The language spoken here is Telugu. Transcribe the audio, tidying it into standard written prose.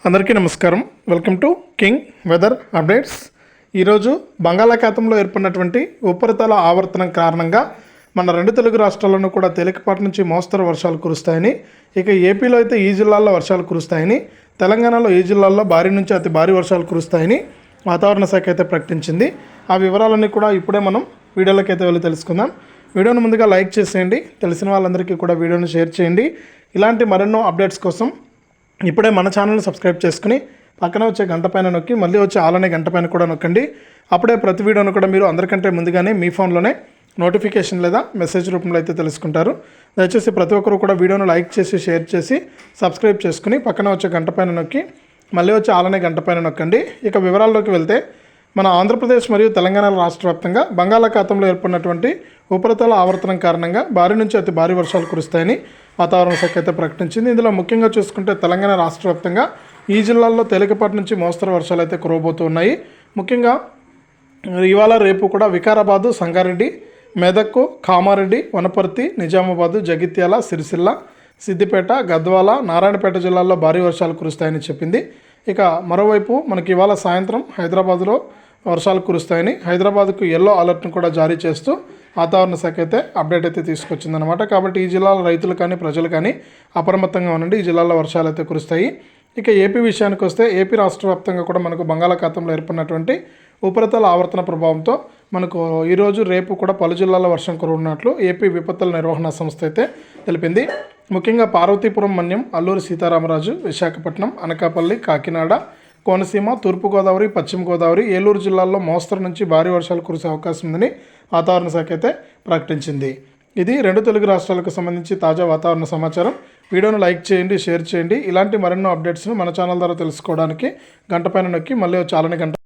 అందరికీ నమస్కారం. Welcome to king weather updates. ఈరోజు బంగాళాఖాతంలో ఏర్పడినటువంటి ఉపరితల ఆవర్తనం కారణంగా మన రెండు తెలుగు రాష్ట్రాల్లోనూ కూడా తేలికపాటి నుంచి మోస్తరు వర్షాలు కురుస్తాయని, ఇక ఏపీలో అయితే ఈ జిల్లాల్లో వర్షాలు కురుస్తాయని, తెలంగాణలో ఈ జిల్లాల్లో భారీ నుంచి అతి భారీ వర్షాలు కురుస్తాయని వాతావరణ శాఖ అయితే ప్రకటించింది. ఆ వివరాలన్నీ కూడా ఇప్పుడే మనం వీడియోలోకి అయితే వెళ్ళి తెలుసుకుందాం. వీడియోను ముందుగా లైక్ చేసేయండి, తెలిసిన వాళ్ళందరికీ కూడా వీడియోను షేర్ చేయండి. ఇలాంటి మరెన్నో అప్డేట్స్ కోసం ఇప్పుడే మన ఛానల్ని సబ్స్క్రైబ్ చేసుకుని పక్కన వచ్చే గంట పైన నొక్కి మళ్ళీ వచ్చే ఆలనే గంట పైన కూడా నొక్కండి. అప్పుడే ప్రతి వీడియోను కూడా మీరు అందరికంటే ముందుగానే మీ ఫోన్లోనే నోటిఫికేషన్ లేదా మెసేజ్ రూపంలో అయితే తెలుసుకుంటారు. దయచేసి ప్రతి ఒక్కరు కూడా వీడియోను లైక్ చేసి షేర్ చేసి సబ్స్క్రైబ్ చేసుకుని పక్కన వచ్చే గంట పైన నొక్కి మళ్ళీ వచ్చే ఆలనే గంట పైన నొక్కండి. ఇక వివరాల్లోకి వెళ్తే, మన ఆంధ్రప్రదేశ్ మరియు తెలంగాణ రాష్ట్ర వ్యాప్తంగా బంగాళాఖాతంలో ఏర్పడినటువంటి ఉపరితల ఆవర్తనం కారణంగా భారీ నుంచి అతి భారీ వర్షాలు కురుస్తాయని వాతావరణ శాఖ అయితే ప్రకటించింది. ఇందులో ముఖ్యంగా చూసుకుంటే తెలంగాణ రాష్ట్ర వ్యాప్తంగా ఈ జిల్లాల్లో తేలికపాటి నుంచి మోస్తరు వర్షాలు అయితే కురవబోతున్నాయి. ముఖ్యంగా ఇవాళ రేపు కూడా వికారాబాదు, సంగారెడ్డి, మెదక్, కామారెడ్డి, వనపర్తి, నిజామాబాదు, జగిత్యాల, సిరిసిల్ల, సిద్దిపేట, గద్వాల, నారాయణపేట జిల్లాల్లో భారీ వర్షాలు కురుస్తాయని చెప్పింది. ఇక మరోవైపు మనకి ఇవాళ సాయంత్రం హైదరాబాద్లో వర్షాలు కురుస్తాయని హైదరాబాద్కు ఎల్లో అలర్ట్ను కూడా జారీ చేస్తూ వాతావరణ శాఖ అయితే అప్డేట్ అయితే తీసుకొచ్చిందనమాట. కాబట్టి ఈ జిల్లాల రైతులు కానీ ప్రజలు కానీ అప్రమత్తంగా ఉండండి. ఈ జిల్లాలో వర్షాలు అయితే కురుస్తాయి. ఇక ఏపీ విషయానికి వస్తే, ఏపీ రాష్ట్ర వ్యాప్తంగా కూడా మనకు బంగాళాఖాతంలో ఏర్పడినటువంటి ఉపరితల ఆవర్తన ప్రభావంతో మనకు ఈరోజు రేపు కూడా పలు జిల్లాల్లో వర్షం కురవనున్నట్లు ఏపీ విపత్తుల నిర్వహణ సంస్థ అయితే తెలిపింది. ముఖ్యంగా పార్వతీపురం, మన్యం, అల్లూరి సీతారామరాజు, విశాఖపట్నం, అనకాపల్లి, కాకినాడ, కోనసీమ, తూర్పుగోదావరి, పశ్చిమ గోదావరి, ఏలూరు జిల్లాల్లో మోస్తరు నుంచి భారీ వర్షాలు కురిసే అవకాశం ఉందని వాతావరణ శాఖ అయితే ప్రకటించింది. ఇది రెండు తెలుగు రాష్ట్రాలకు సంబంధించి తాజా వాతావరణ సమాచారం. వీడియోను లైక్ చేయండి, షేర్ చేయండి. ఇలాంటి మరెన్నో అప్డేట్స్ను మన ఛానల్ ద్వారా తెలుసుకోవడానికి గంట పైన నొక్కి మళ్ళీ చాలని గంట